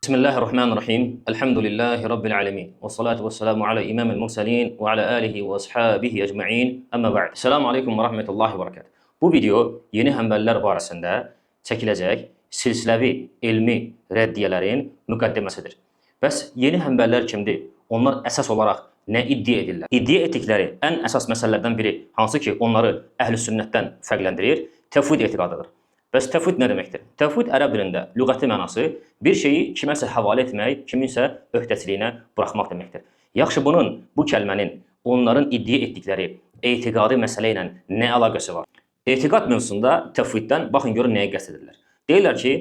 Bismillahirrahmanirrahim. Elhamdülillahi Rabbil alemin. Və salatu və selamu alə imamil mursalin və alə alihi və ashabihi ecma'in. Əmmə ba'd. Selamu aleykum və rahmetullahi və barakatuh. Bu video yeni həmbəlilər barəsində çəkiləcək silsiləvi elmi rəddiyələrin müqəddiməsidir. Bəs yeni həmbəlilər kimdir? Onlar əsas olaraq nə iddia edirlər? İddia etdikləri ən əsas məsələlərdən biri, hansı ki onları əhl-i sünnətdən fərqləndirir, təvhid etiqadıdır. Bəs təvhid nə deməkdir? Təvhid ərəb dilində lüğəti mənası bir şeyi kiməsə həvalə etmək, kiminsə öhdəçiliyinə buraxmaq deməkdir. Yaxşı, bu kəlmənin onların iddia etdikləri etiqadi məsələ ilə nə əlaqəsi var? Etiqad mövzusunda təvhiddən baxın görün nəyə qəsd edirlər. Deyirlər ki,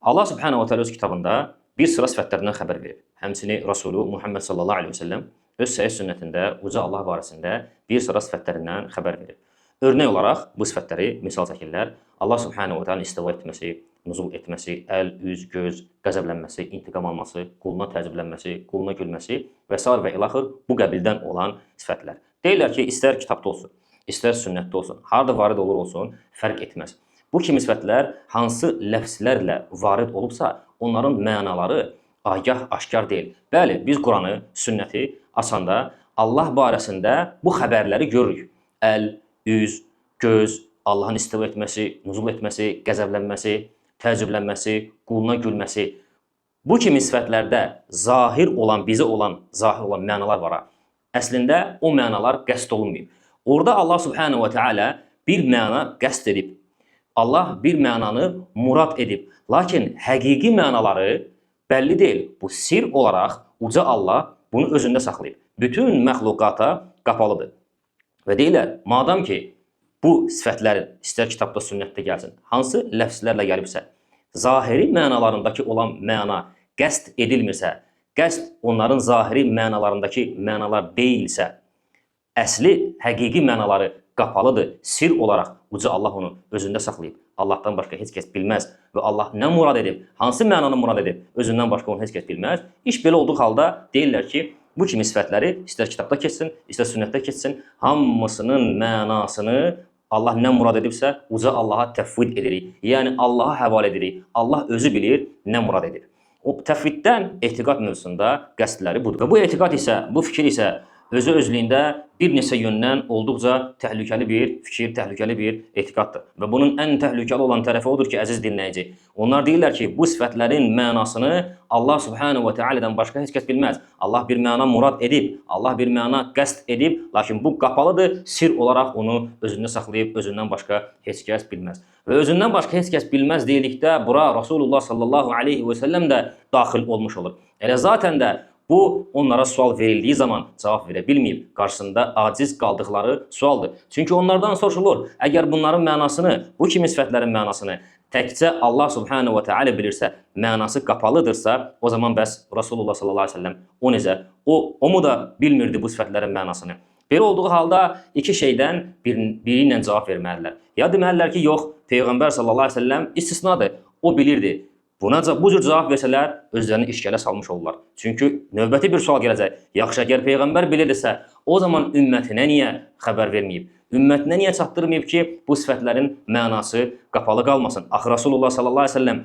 Allah Subhanahu wa Ta'ala öz kitabında bir sıra sifətlərindən xəbər verib. Həmçinin Rasulü Muhammed sallallahu aleyhi ve sellem öz səhih sünnətində uca Allah barəsində bir sıra sifətlərindən xəbər verib. Örnək olaraq bu sifətləri misal çəkirlər. Allah Subhanahu wa Ta'ala istiva etməsi, nuzul etməsi, əl, üz, göz, qəzəblənməsi, intiqam alması, quluna təəccüblənməsi, quluna gülməsi və s. və ilaxır bu qəbildən olan sifətlər. Deyirlər ki, istər kitabda olsun, istər sünnətdə olsun, harada varid olur olsun, fərq etməz. Bu kimi sifətlər hansı ləfslərlə varid olubsa, onların mənaları agah, aşkar deyil. Bəli, biz Quranı, sünnəti asanda Allah barəsində bu xəbərləri görürük. Əl, üz, göz, Allahın istiva etməsi, nuzul etməsi, qəzəblənməsi, təəccüblənməsi, quluna gülməsi. Bu kimi sifətlərdə zahir olan, bizə olan, zahir olan mənalar var. Əslində o mənalar qəsd olunmayıb. Orada Allah Subhanahu wa Ta'ala bir məna qəsd edib. Allah bir mənanı murad edib. Lakin həqiqi mənaları bəlli deyil. Bu sir olaraq uca Allah bunu özündə saxlayıb. Bütün məxluqata qapalıdır. Və deyirlər, madam ki, bu sifətlərin istər kitabda, sünnətdə gəlsin, hansı ləfslərlə gəlibsə, zahiri mənalarındakı olan məna qəsd edilmirsə, qəsd onların zahiri mənalarındakı mənalar deyilsə, əsli, həqiqi mənaları qapalıdır, sir olaraq uca Allah onu özündə saxlayıb. Allahdan başqa heç kəs bilməz və Allah nə murad edib, hansı mənanı murad edib, özündən başqa onu heç kəs bilməz. İş belə olduğu halda deyirlər ki, bu kimi sifətləri istər kitabda keçsin, istər sünnətdə keçsin, hamısının mənasını Allah nə murad edibsə, uca Allaha təfvid edirik. Yəni Allaha həvalə edirik. Allah özü bilir nə murad edib. O təfviddən etiqad mövzusunda qəsdləri budur. Və bu etiqad isə, bu fikir isə özlüyündə bir neçə yöndən olduqca təhlükəli bir fikir, təhlükəli bir etiqaddır. Və bunun ən təhlükəli olan tərəfi odur ki, əziz dinləyici, onlar deyirlər ki, bu sifətlərin mənasını Allah Subhanahu wa Ta'ala'dan başqa heç kəs bilməz. Allah bir məna murad edib, Allah bir məna qəsd edib, lakin bu qapalıdır, sir olaraq onu özündə saxlayıb, özündən başqa heç kəs bilməz. Və özündən başqa heç kəs bilməz dedikdə bura Rasulullah sallallahu aleyhi ve sellem də daxil olmuş olur. Elə zaten də bu onlara sual verildiyi zaman cavab verə bilməyib, qarşısında aciz qaldıqları sualdır. Çünki onlardan soruşulur, əgər bunların mənasını, bu kimi sifətlərin mənasını təkcə Allah Subhanahu wa Ta'ala bilirsə, mənası qapalıdırsa, o zaman bəs Rasulullah sallallahu aleyhi ve sellem o necə? O mu da bilmirdi bu sifətlərin mənasını? Belə olduğu halda iki şeydən biri ilə cavab verməlidirlər. Ya deməlilər ki, yox, Peyğəmbər sallallahu aleyhi ve sellem istisnadır, o bilirdi. Buna bu cür cavab versələr, özlərini işgələ salmış olurlar. Çünki növbəti bir sual gələcək. Yaxşı, əgər Peyğəmbər bilirsə, o zaman ümmətinə niyə xəbər verməyib? Ümmətinə niyə çatdırmayıb ki, bu sifətlərin mənası qapalı qalmasın? Axı Rasulullah sallallahu aleyhi ve sellem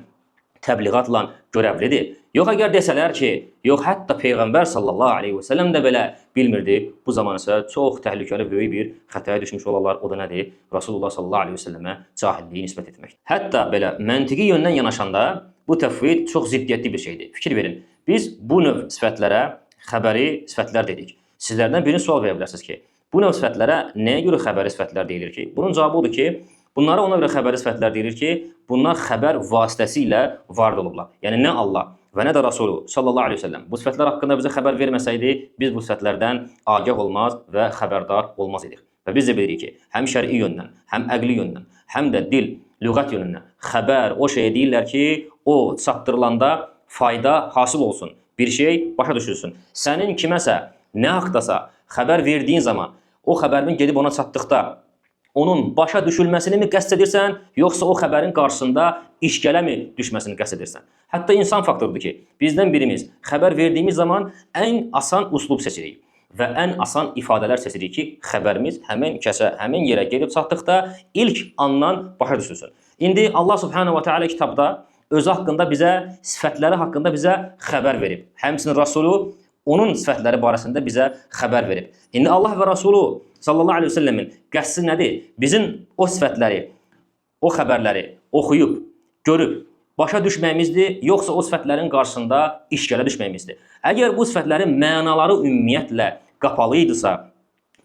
təbliğatla görəvlidir. Yox, əgər desələr ki, yox, hətta Peyğəmbər sallallahu aleyhi ve sellem də belə bilmirdi, bu zaman isə çox təhlükəli böyük bir xətaya düşmüş olarlar. O da nədir? Rasulullah sallallahu aleyhi ve sellemə cahilliyi nisbət etmək. Hətta belə məntiqi yöndən yanaşanda bu təfvid çox ziddiyyətli bir şeydir. Fikir verin, biz bu növ sifətlərə xəbəri sifətlər dedik. Sizlərdən birini sual verə bilərsiniz ki, bu növ sifətlərə nəyə görə xəbəri sifətlər deyilir ki? Bunun cavabı odur ki, bunlara ona görə xəbəri sifətlər deyilir ki, bunlar xəbər vasitəsilə varid olublar. Yəni nə Allah və nə də Rasulü sallallahu aleyhi ve sellem bu sifətlər haqqında bizə xəbər verməsəydi, biz bu sifətlərdən agah olmaz və xəbərdar olmaz idik. Və biz də bilirik ki, həm şəri yöndən, həm əqli yöndən, həm də dil, lüğət yönündən xəbər o şeyə deyirlər ki, o çatdırılanda fayda hasıl olsun, bir şey başa düşülsün. Sənin kiməsə, nə haqdasa xəbər verdiyin zaman, o xəbərin gedib ona çatdıqda, onun başa düşülməsini mi qəsd edirsən, yoxsa o xəbərin qarşısında işgələ mi düşməsini qəsd edirsən? Hətta insan faktorudur ki, bizdən birimiz xəbər verdiyimiz zaman ən asan uslub seçirik və ən asan ifadələr seçirik ki, xəbərimiz həmin kəsə, həmin yerə gedib çatdıqda ilk andan başa düşülsün. İndi Allah Subhanahu wa Ta'ala kitabda özü haqqında bizə, sifətləri haqqında bizə xəbər verib. Həmçinin Rasulu onun sifətləri barəsində bizə xəbər verib. İndi Allah və Rasulu sallallahu aleyhi ve sellemin qəsdi nədir? Bizim o sifətləri, o xəbərləri oxuyub, görüb, başa düşməyimizdir, yoxsa o sifətlərin qarşısında işgələ düşməyimizdir. Əgər bu sifətlərin mənaları ümumiyyətlə qapalı idisə,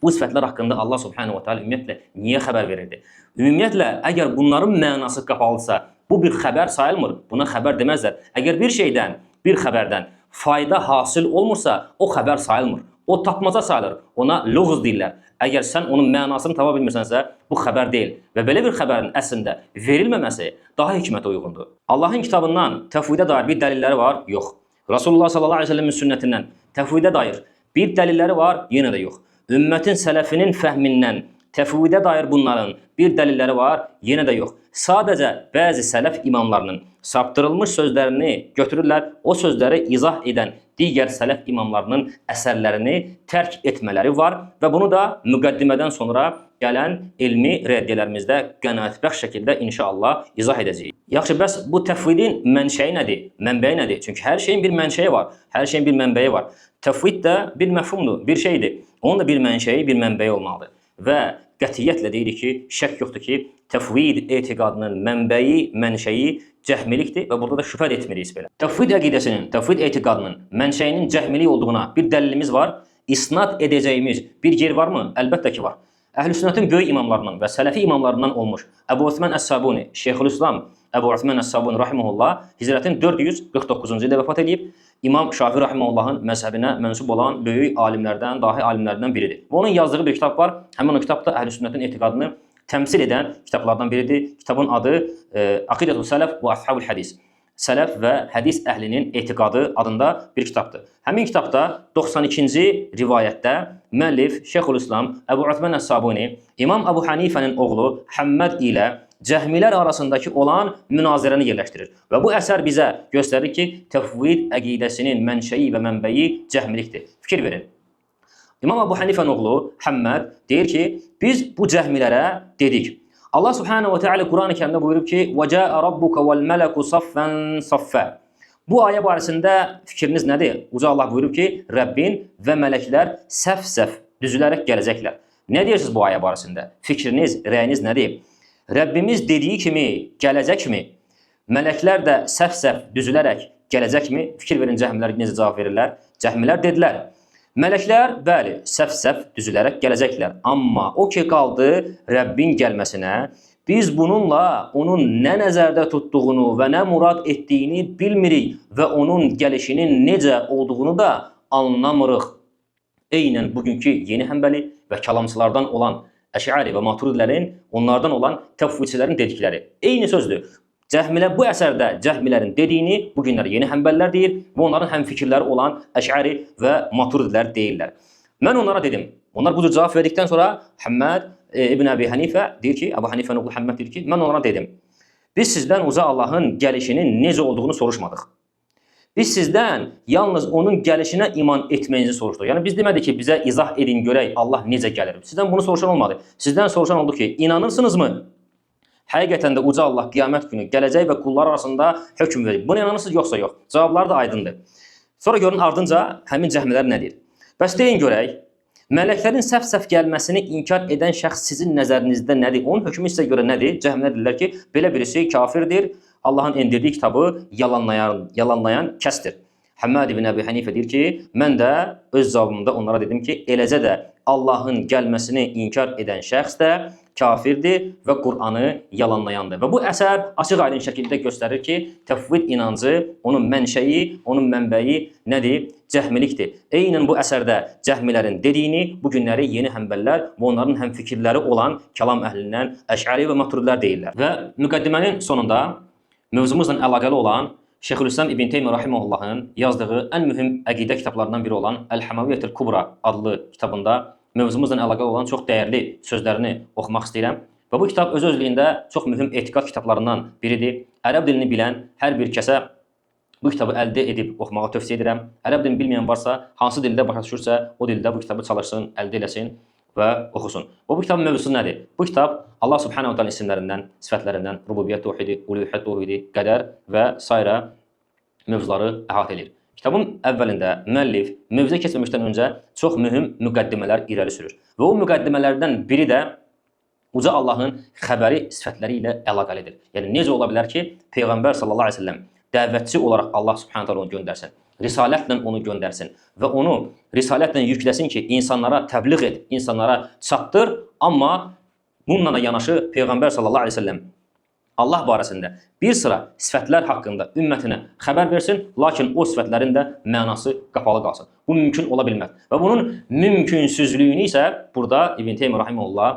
bu sifətlər haqqında Allah subhanahu wa ta'ala ümumiyyətlə niyə xəbər verirdi? Ümumiyyətlə, əgər bunların mənası qapalıdırsa, bu bir xəbər sayılmır, buna xəbər deməzlər. Əgər bir şeydən, bir xəbərdən fayda hasil olmursa, o xəbər sayılmır. O tapmaca sayılır, ona logos deyirlər. Əgər sən onun mənasını tapa bilmirsənsə, bu xəbər deyil. Və belə bir xəbərin əslində verilməməsi daha hikmətə uyğundur. Allahın kitabından təfvidə dair bir dəlilləri var? Yox. Rasulullah sallallahu aleyhi ve sellemin sünnətindən təfvidə dair bir dəlilləri var? Yenə də yox. Ümmətin sələfinin fəhmindən təfvidə dair bunların bir dəlilləri var? Yenə də yox. Sadəcə bəzi sələf imamlarının saptırılmış sözlərini götürürlər, o sözləri izah edən digər sələf imamlarının əsərlərini tərk etmələri var və bunu da müqəddimədən sonra gələn elmi rəddiyələrimizdə qənaətbəxş şəkildə inşallah izah edəcəyik. Yaxşı, bəs bu təfvidin mənşəyi nədir? Mənbəyi nədir? Çünki hər şeyin bir mənşəyi var, hər şeyin bir mənbəyi var. Təfvid də bir məfhumdur, bir şeydir. Onun da bir mənşəyi, bir mənbəyi olmalıdır. Və qətiyyətlə deyirik ki, şək yoxdur ki, təfvid etiqadının mənbəyi, mənşəyi cəhmilikdir və burada da şübhə etmirik belə. Təfvid əqidəsinin, təfvid etiqadının mənşəyinin cəhmilik olduğuna bir dəlilimiz var. İsnad edəcəyimiz bir yer varmı? Əlbəttə ki, var. Əhl-i sünnətin böyük imamlarından və sələfi imamlarından olmuş Əbu Osman Əs-Sabuni, Şeyxülislam Əbu Osman Əs-Sabuni rahimehullah hicrətin 449-cu ildə vəfat edib. İmam Şafi rahimehullahın məzhəbinə mənsub olan böyük alimlərdən, dahi alimlərdən biridir. Və onun yazdığı bir kitab var. Həmin o kitab da Əhl-i sünnətin etiqadını təmsil edən kitablardan biridir. Kitabın adı Aqidətul Sələf və Əshabul Hədis. Sələf və hədis əhlinin etiqadı adında bir kitabdır. Həmin kitabda 92-ci rivayətdə müəllif Şeyxülislam Əbu Osman Əs-Sabuni İmam Əbu Hanifənin oğlu Həmməd ilə cəhmilər arasındakı olan münazirəni yerləşdirir. Və bu əsər bizə göstərir ki, təfvid əqidəsinin mənşəyi və mənbəyi cəhmilikdir. Fikir verin. İmam Əbu Hanifənin oğlu Həmməd deyir ki, biz bu cəhmilərə dedik. Allah subhanahu wa ta'ala Quran-ı Kərimdə buyurub ki, وَجَاءَ رَبُّكَ وَالْمَلَكُ صَفًّا صَفًّا. Bu ayə barəsində fikriniz nədir? Uca Allah buyurub ki, Rəbbin və mələklər səf-səf düzülərək gələcəklər. Nə deyirsiniz bu ayə barəsində? Fikriniz, rəyiniz nədir? Rəbbimiz dediyi kimi gələcəkmi? Mələklər də səf-səf düzülərək gələcəkmi? Fikir verin, cəhmilər necə cavab verirlər? Cəhmilər dedilər, mələklər, bəli, səf-səf düzülərək gələcəklər. Amma o ki qaldı Rəbbin gəlməsinə, biz bununla onun nə nəzərdə tutduğunu və nə murad etdiyini bilmirik və onun gəlişinin necə olduğunu da anlamırıq. Eynən bugünkü yeni həmbəli və kəlamçılardan olan Əş'ari və Maturidilərin, onlardan olan təfvidçilərin dedikləri. Eyni sözdür. Cəhmilər bu əsərdə cəhmilərin dediyini bu günlər yeni həmbəllər deyir və onların həm fikirləri olan Əş'ari və Maturidilər deyirlər. Mən onlara dedim. Onlar bu cür cavab verdikdən sonra Həmməd İbn Əbi Hənifə deyir ki, Əbu Hənifənin oğlu Həmməd deyir ki, mən onlara dedim. Biz sizdən uca Allahın gəlişinin necə olduğunu soruşmadıq. Biz sizdən yalnız onun gəlişinə iman etməyinizi soruşduq. Yəni biz demədik ki, bizə izah edin görək Allah necə gəlir. Sizdən bunu soruşan olmadı. Sizdən soruşan oldu ki, inanırsınızmı? Həqiqətən də uca Allah qiyamət günü gələcək və qullar arasında hökm verir. Buna inanırsınız yoxsa yox? Cavabları da aydındır. Sonra görün ardınca həmin cəhmilər nə deyir? Bəs deyin görək, mələklərin səf-səf gəlməsini inkar edən şəxs sizin nəzərinizdə nədir? Onun hökmü sizə görə nədir? Cəhmilər deyirlər ki, belə birisi kafirdir, Allahın endirdiyi kitabı yalanlayan kəsdir. Həmməd ibn Əbi Hənifə deyir ki, mən də öz cavabımda onlara dedim ki, eləcə də Allahın gəlməsini inkar edən şəxs də kafirdir və Qur'anı yalanlayandır. Və bu əsər açıq aydın şəkildə göstərir ki, təfvid inancı, onun mənşəyi, onun mənbəyi nədir? Cəhmilikdir. Eynən bu əsərdə cəhmilərin dediyini bu günləri yeni həmbəllər və onların həm fikirləri olan kəlam əhlindən Əş'ari və Maturidlər deyirlər. Və müqəddimənin sonunda mövzumuzla əlaqəli olan Şeyxülislam İbn Teymiyyə rahimehullahın yazdığı ən mühüm əqidə kitablarından biri olan Əl-Həməviyyətül Kubra adlı kitabında mövzumuzla əlaqəli olan çox dəyərli sözlərini oxumaq istəyirəm. Və bu kitab öz-özlüyündə çox mühüm etiqad kitablarından biridir. Ərəb dilini bilən hər bir kəsə bu kitabı əldə edib oxumağı tövsiyə edirəm. Ərəb dilini bilməyən varsa, hansı dildə başa düşürsə, o dildə bu kitabı çalışsın, əldə eləsin. və oxusun. Bu kitabın mövzusu nədir? Bu kitab Allah Subhanahu Taala isimlərindən, sifətlərindən rububiyyət təvhidi, uluhiyyət təvhidi, qədər və sairə mövzuları əhatə edir. Kitabın əvvəlində müəllif mövzuya keçməmişdən öncə çox mühüm müqəddimələr irəli sürür. Və o müqəddimələrdən biri də uca Allahın xəbəri sifətləri ilə əlaqəlidir. Yəni necə ola bilər ki, Peyğəmbər sallallahu əleyhi və səlləm dəvətçi olaraq Allah Subhanahu Taala onu göndərsin, risalətlə onu göndərsin və onu risalətlə yükləsin ki, insanlara təbliğ et, insanlara çatdır, amma bununla da yanaşı Peyğəmbər sallallahu əleyhi və səlləm Allah barəsində bir sıra sifətlər haqqında ümmətinə xəbər versin, lakin o sifətlərin də mənası qapalı qalsın. Bu mümkün ola bilməz. Və bunun mümkünsüzlüyünü isə burada İbn Teymiyyə rahimehullah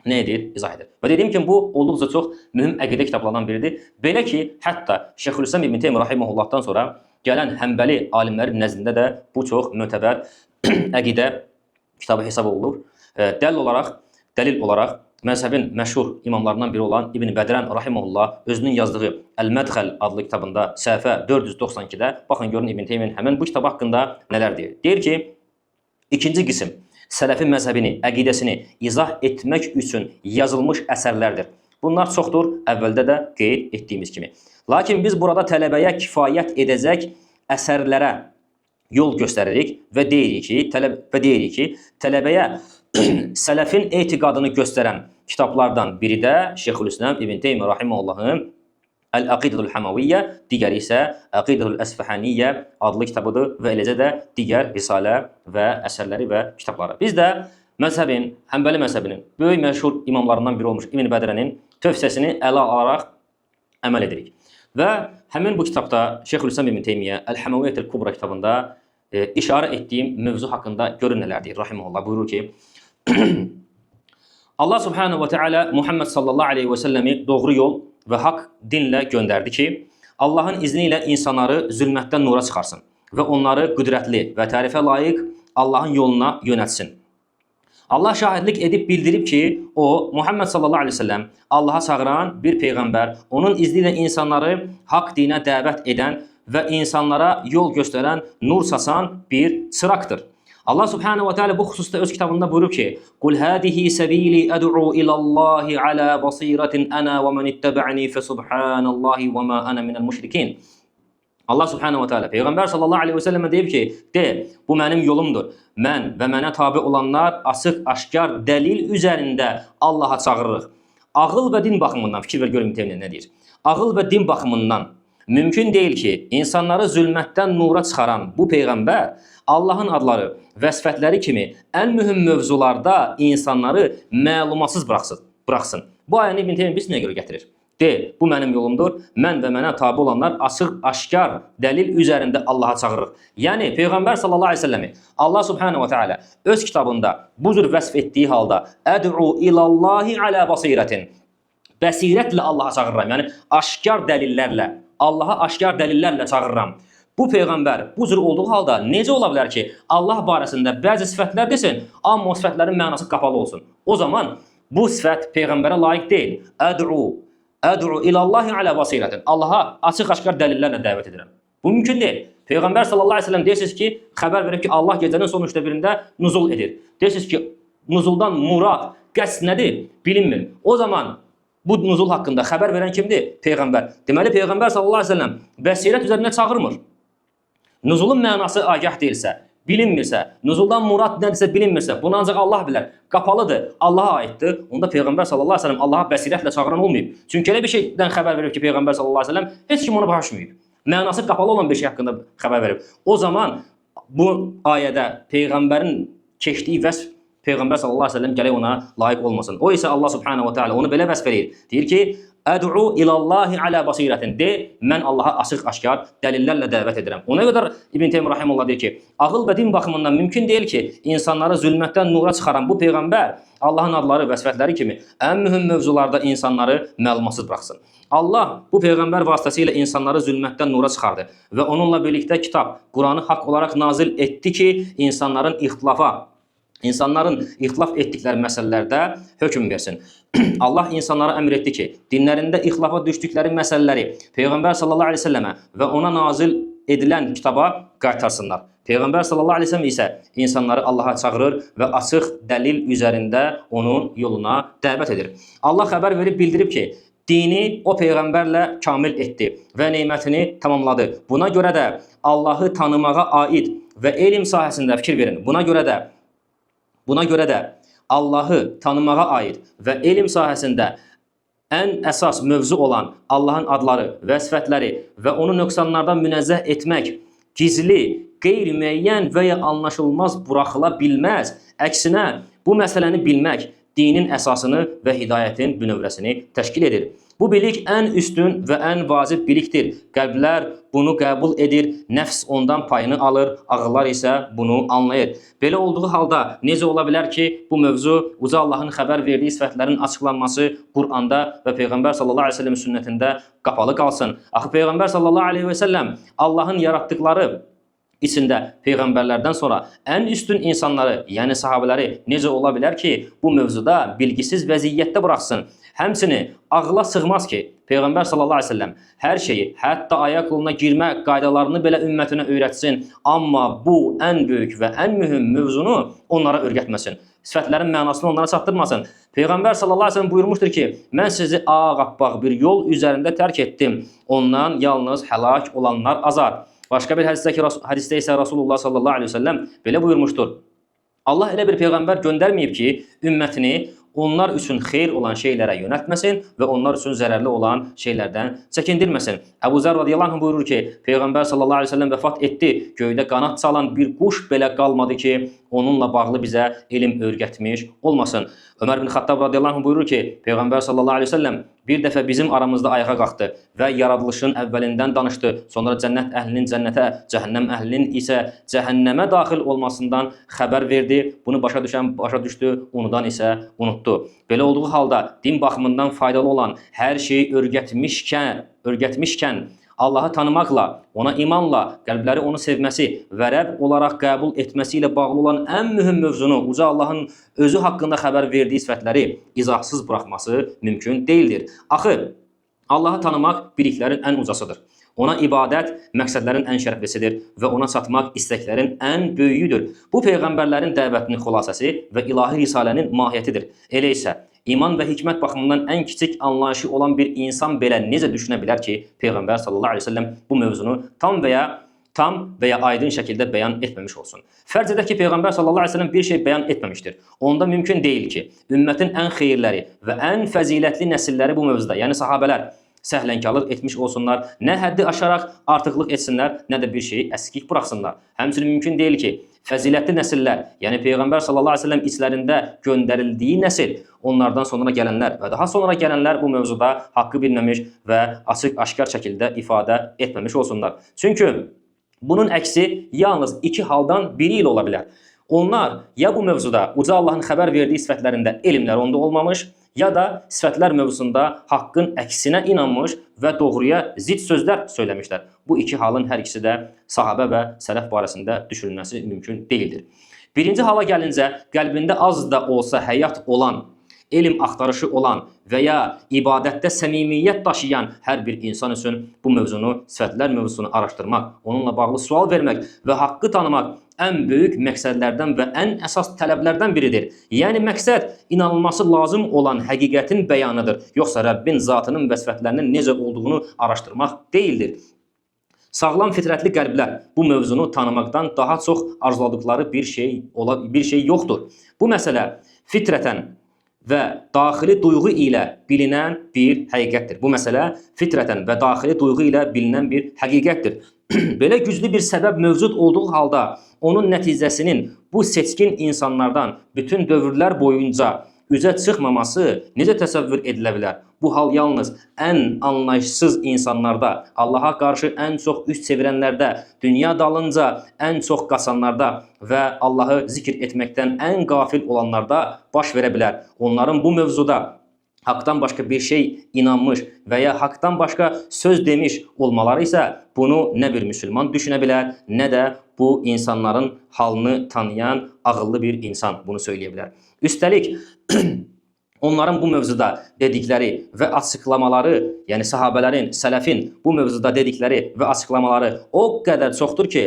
nə edir? İzah edir. Və dediyim kimi, bu olduqca çox mühüm əqidə kitablarından biridir. Belə ki, hətta Şeyxülislam İbn Teymiyyə rahimehullahdan sonra gələn Həmbəli alimlərin nəzdində də bu çox mötəbər əqidə kitabı hesab olunur. Dəlil olaraq məzhəbin məşhur imamlarından biri olan İbn Bədrən rahimehullah özünün yazdığı Əl-Mədxəl adlı kitabında səhifə 492-də baxın görün İbn Teymiyyə həmin bu kitab haqqında nələr deyir. Deyir ki, ikinci qism sələfi məzhəbini, əqidəsini izah etmək üçün yazılmış əsərlərdir. Bunlar çoxdur, əvvəldə də qeyd etdiyimiz kimi. Lakin biz burada tələbəyə kifayət edəcək əsərlərə yol göstəririk və deyirik ki, tələbəyə sələfin etiqadını göstərən kitablardan biri də Şeyxülislam İbn Teymiyyə rahimehullahın Əl-Əqidətul Həmaviyyə, digəri isə Əqidətul Əsfəhaniyyə adlı kitabıdır və eləcə də digər risalə və əsərləri və kitabları. Biz də məzhəbin, Həmbəli məzhəbinin böyük məşhur imamlarından biri olmuş İbn Bədrənin tövsiyəsini ələ alaraq əməl edirik. Və həmin bu kitabda Şeyxülislam İbn Teymiyyə Əl-Həmaviyyətul Kubra kitabında işarə etdiyim mövzu haqqında görün nələr deyir rahimehullah. Buyurur ki, Allah Subhanahu wa Taala Muhammed sallallahu aleyhi və səlləmi doğru yol və haqq dinlə göndərdi ki, Allahın izni ilə insanları zülmətdən nura çıxarsın və onları qüdrətli və tərifə layiq Allahın yoluna yönətsin. Allah şahidlik edib bildirib ki, o, Muhammed sallallahu aleyhi ve sellem Allaha çağıran bir peyğəmbər, onun izni ilə insanları haqq dinə dəvət edən və insanlara yol göstərən, nur saçan bir çıraqdır. Allah Subhanahu wa Taala bu xüsusda öz kitabında buyurub ki, "Qul hadihi sabili ad'u ilallahi ala basiratin ana və men ittaba'ani fa subhanallahi və ma ana minel müşrikin." Allah Subhanahu wa Taala Peyğəmbər sallallahu aleyhi ve sellemə deyib ki, de, bu mənim yolumdur. Mən və mənə tabi olanlar açıq-aşkar dəlil üzərində Allaha çağırırıq. Ağıl və din baxımından fikir ver görün nə deyir? Ağıl və din baxımından mümkün deyil ki, insanları zülmətdən nura çıxaran bu peyğəmbər Allahın adları və sifətləri kimi ən mühüm mövzularda insanları məlumatsız buraxsın. Bu ayəni İbn Teymiyyə biz nəyə görə gətirir? De, bu mənim yolumdur, mən və mənə tabi olanlar açıq-aşkar dəlil üzərində Allaha çağırırıq. Yəni, Peyğəmbər sallallahu aleyhi ve selləmi Allah Subhanahu wa Taala öz kitabında bu cür vəsf etdiyi halda "Əd'u ilallahi ala basiratin" bəsirətlə Allaha çağırıram, yəni aşkar dəlillərlə, Allaha aşkar dəlillərlə çağırıram. Bu peyğəmbər bu cür olduğu halda necə ola bilər ki, Allah barəsində bəzi sifətlər desin, amma o sifətlərin mənası qapalı olsun? O zaman bu sifət peyğəmbərə layiq deyil. Əd'u ilallahi ala basiratin. Allaha açıq-aşkar dəlillərlə dəvət edirəm. Bu mümkün deyil. Peyğəmbər sallallahu aleyhi ve sellem deyirsiniz ki, xəbər verib ki, Allah gecənin son 3/1-də nuzul edir. Deyirsiniz ki, nuzuldan murad, qəsd nədir? Bilinmir. O zaman bu nuzul haqqında xəbər verən kimdir? Peyğəmbər. Deməli, Peyğəmbər sallallahu aleyhi ve sellem bəsirət üzərində çağırmır. Nuzulun mənası agah deyilsə, bilinmirsə, nuzuldan murad nədirsə bilinmirsə, bunu ancaq Allah bilər, qapalıdır, Allaha aiddir. Onda Peyğəmbər sallallahu aleyhi ve sellem Allaha bəsirətlə çağıran olmayıb. Çünki elə bir şeydən xəbər verib ki, Peyğəmbər sallallahu aleyhi ve sellem heç kim onu başa düşməyib. Mənası qapalı olan bir şey haqqında xəbər verib. O zaman bu ayədə Peyğəmbərin keçdiyi vəsf Peyğəmbər sallallahu aleyhi ve sellem gələk ona layiq olmasın. O isə Allah Subhanahu wa Taala onu belə vəsf edir. Deyir ki, "Əd'u ilallahi ala basiratin." De, mən Allaha açıq-aşkar dəlillərlə dəvət edirəm. Ona qədər İbn Teymiyyə rahimehullah deyir ki, ağıl və din baxımından mümkün deyil ki, insanları zülmətdən nura çıxaran bu peyğəmbər Allahın adları və sifətləri kimi ən mühüm mövzularda insanları məlumatsız buraxsın. Allah bu peyğəmbər vasitəsilə insanları zülmətdən nura çıxardı və onunla birlikdə kitab, Quranı haqq olaraq nazil etdi ki, insanların ixtilaf etdikləri məsələlərdə hökm versin. Allah insanlara əmr etdi ki, dinlərində ixtilafa düşdükləri məsələləri Peyğəmbər sallallahu aleyhi ve sellemə və ona nazil edilən kitaba qaytarsınlar Peyğəmbər sallallahu əleyhi və səlləm isə insanları Allaha çağırır və açıq dəlil üzərində onun yoluna dəvət edir. Allah xəbər verib bildirib ki, dini o Peyğəmbərlə kamil etdi və nemətini tamamladı. Buna görə də Allahı tanımağa aid və elm sahəsində fikir verin. Buna görə də Allahı tanımağa aid və elm sahəsində ən əsas mövzu olan Allahın adları və sifətləri və onu nöqsanlardan münezzeh etmək gizli, qeyri-müəyyən və ya anlaşılmaz buraxıla bilməz. Əksinə, bu məsələni bilmək dinin əsasını və hidayətin bünövrəsini təşkil edir. Bu bilik ən üstün və ən vacib bilikdir. Qəlblər bunu qəbul edir, nəfs ondan payını alır, ağıllar isə bunu anlayır. Belə olduğu halda necə ola bilər ki, bu mövzu Uca Allahın xəbər verdiyi sifətlərin açıqlanması Qur'anda və Peyğəmbər sallallahu əleyhi və səlləm sünnətində qapalı qalsın? Axı Peyğəmbər sallallahu əleyhi və səlləm Allahın yaratdıqları içində Peyğəmbərlərdən sonra ən üstün insanları, yəni sahabələri necə ola bilər ki, bu mövzuda bilgisiz vəziyyətdə buraxsın? Həmçinin ağla sığmaz ki, Peyğəmbər sallallahu əleyhi və səlləm hər şeyi, hətta ayaq yoluna girmə qaydalarını belə ümmətinə öyrətsin, amma bu ən böyük və ən mühüm mövzunu onlara öyrətməsin. Sifətlərin mənasını onlara çatdırmasın. Peyğəmbər sallallahu əleyhi və səlləm buyurmuşdur ki, mən sizi ağappaq bir yol üzərində tərk etdim. Ondan yalnız həlak olanlar azar. Başqa bir hədisdə isə Rasulullah sallallahu əleyhi və səlləm belə buyurmuşdur. Allah elə bir Peyğəmbər göndərməyib ki, ümmətini onlar üçün xeyir olan şeylərə yönəltməsin və onlar üçün zərərli olan şeylərdən çəkindirməsin. Əbu Zər radiyallahu anh buyurur ki, Peyğəmbər sallallahu əleyhi və səlləm vəfat etdi. Göydə qanat çalan bir quş belə qalmadı ki, onunla bağlı bizə elm öyrətmiş olmasın. Ömər bin Xattab radiyallahu anh buyurur ki, Peyğəmbər sallallahu əleyhi və səlləm bir dəfə bizim aramızda ayağa qalxdı və yaradılışın əvvəlindən danışdı. Sonra cənnət əhlinin cənnətə, cəhənnəm əhlinin isə cəhənnəmə daxil olmasından xəbər verdi. Bunu başa düşən başa düşdü, unudan isə unutdu. Belə olduğu halda din baxımından faydalı olan hər şeyi öyrətmişkən Allahı tanımaqla, ona imanla, qəlbləri onu sevməsi və Rəbb olaraq qəbul etməsi ilə bağlı olan ən mühüm mövzunu Uca Allahın özü haqqında xəbər verdiyi sifətləri izahsız buraxması mümkün deyildir. Axı, Allahı tanımaq biliklərin ən ucasıdır. Ona ibadət məqsədlərin ən şərəflisidir və ona çatmaq istəklərin ən böyüyüdür. Bu Peyğəmbərlərin dəvətinin xülasəsi və ilahi risalənin mahiyyətidir. Elə isə, İman və hikmət baxımından ən kiçik anlayışı olan bir insan belə necə düşünə bilər ki, Peyğəmbər sallallahu əleyhi və səlləm bu mövzunu tam və ya aydın şəkildə bəyan etməmiş olsun. Fərz edək ki, Peyğəmbər sallallahu əleyhi və səlləm bir şey bəyan etməmişdir. Onda mümkün deyil ki, ümmətin ən xeyirləri və ən fəzilətli nəsilləri bu mövzuda, yəni sahabələr səhlənkarlıq etmiş olsunlar, nə həddi aşaraq artıqlıq etsinlər, nə də bir şeyi əskik buraxsınlar. Həmçinin mümkün deyil ki, fəzilətli nəsillər, yəni Peyğəmbər sallallahu əleyhi və səlləm içlərində göndərildiyi nəsil, onlardan sonra gələnlər və daha sonra gələnlər bu mövzuda haqqı bilməmiş və açıq-aşkar şəkildə ifadə etməmiş olsunlar. Çünki bunun əksi yalnız iki haldan biri ilə ola bilər. Onlar ya bu mövzuda Uca Allahın xəbər verdiyi sifətlərində elmlər onda olmamış, ya da sifətlər mövzusunda haqqın əksinə inanmış və doğruya zid sözlər söyləmişlər. Bu iki halın hər ikisi də sahabə və sələf barəsində düşünülməsi mümkün deyildir. Birinci hala gəlincə, qəlbində az da olsa həyat olan, elm axtarışı olan və ya ibadətdə səmimiyyət daşıyan hər bir insan üçün bu mövzunu, sifətlər mövzusunu araşdırmaq, onunla bağlı sual vermək və haqqı tanımaq ən böyük məqsədlərdən və ən əsas tələblərdən biridir. Yəni məqsəd inanılması lazım olan həqiqətin bəyanıdır, yoxsa Rəbbin zatının və sifətlərinin necə olduğunu araşdırmaq deyildir. Sağlam fitrətli qəlblər bu mövzunu tanımaqdan daha çox arzuladıqları bir şey yoxdur. Bu məsələ fitrətən və daxili duyğu ilə bilinən bir həqiqətdir. Bu məsələ fitrətən və daxili duyğu ilə bilinən bir həqiqətdir. Belə güclü bir səbəb mövcud olduğu halda onun nəticəsinin bu seçkin insanlardan bütün dövrlər boyunca üzə çıxmaması necə təsəvvür edilə bilər? Bu hal yalnız ən anlayışsız insanlarda, Allaha qarşı ən çox üz çevirənlərdə, dünya dalınca ən çox qaçanlarda və Allahı zikr etməkdən ən qafil olanlarda baş verə bilər. Onların bu mövzuda haqdan başqa bir şey inanmış və ya haqdan başqa söz demiş olmaları isə bunu nə bir müsəlman düşünə bilər, nə də bu insanların halını tanıyan ağıllı bir insan bunu söyləyə bilər. Üstəlik, onların bu mövzuda dedikləri və açıqlamaları, yəni sahabələrin, sələfin bu mövzuda dedikləri və açıqlamaları o qədər çoxdur ki,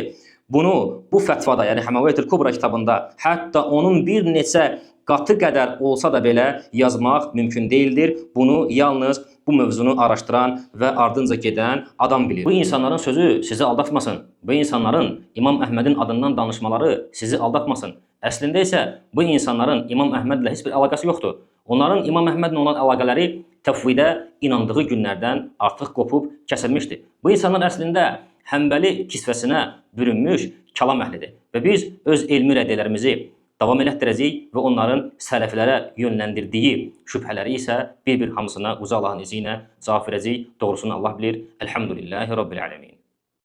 bunu bu fətvada, yəni Həməviyyətül Kubra kitabında hətta onun bir neçə qatı qədər olsa da belə yazmaq mümkün deyildir. Bunu yalnız bu mövzunu araşdıran və ardınca gedən adam bilir. Bu insanların sözü sizi aldatmasın. Bu insanların İmam Əhmədin adından danışmaları sizi aldatmasın. Əslində isə bu insanların İmam Əhmədlə heç bir əlaqəsi yoxdur. Onların İmam Əhmədlə olan əlaqələri təfvidə inandığı günlərdən artıq qopub kəsilmişdir. Bu insanlar əslində Həmbəli kisvəsinə bürünmüş kəlam əhlidir. Və biz öz elmi rəddilərimizi davam elətdirəcəyik və onların sələflərə yönləndirdiyi şübhələri isə bir-bir hamısına uca Allahın izi ilə cavab verəcəyik. Doğrusunu Allah bilir. Elhamdülillahi Rabbil alemin.